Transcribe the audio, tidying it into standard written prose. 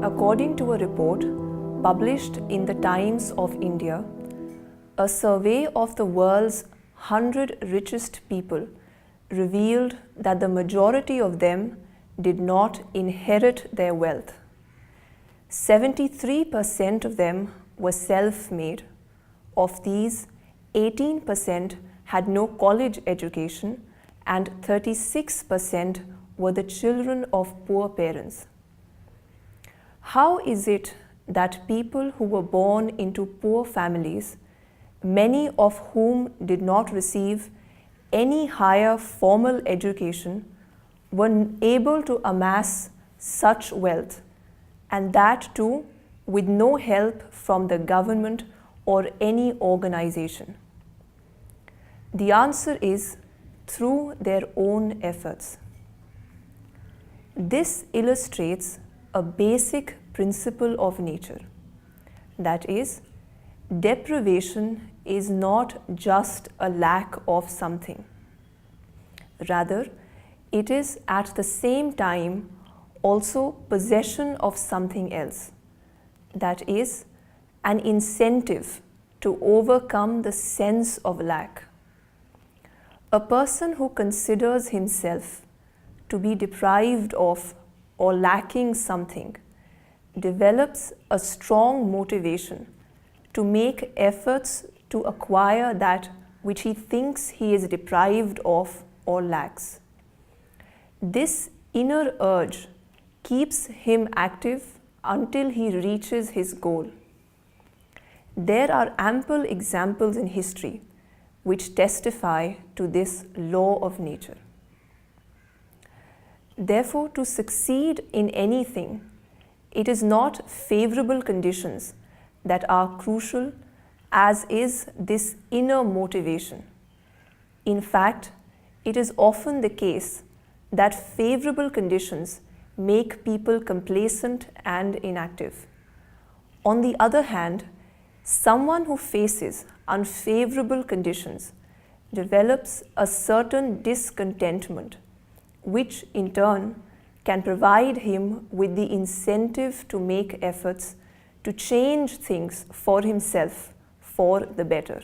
According to a report published in the Times of India, a survey of the world's 100 richest people revealed that the majority of them did not inherit their wealth. 73% of them were self-made. Of these, 18% had no college education and 36% were the children of poor parents. How is it that people who were born into poor families, many of whom did not receive any higher formal education, were able to amass such wealth, and that too with no help from the government or any organization? The answer is through their own efforts. This illustrates a basic principle of nature. That is, deprivation is not just a lack of something. Rather, it is at the same time also possession of something else. That is, an incentive to overcome the sense of lack. A person who considers himself to be deprived of or lacking something develops a strong motivation to make efforts to acquire that which he thinks he is deprived of or lacks. This inner urge keeps him active until he reaches his goal. There are ample examples in history which testify to this law of nature. Therefore, to succeed in anything, it is not favorable conditions that are crucial, as is this inner motivation. In fact, it is often the case that favorable conditions make people complacent and inactive. On the other hand, someone who faces unfavorable conditions develops a certain discontentment, which in turn can provide him with the incentive to make efforts to change things for himself for the better.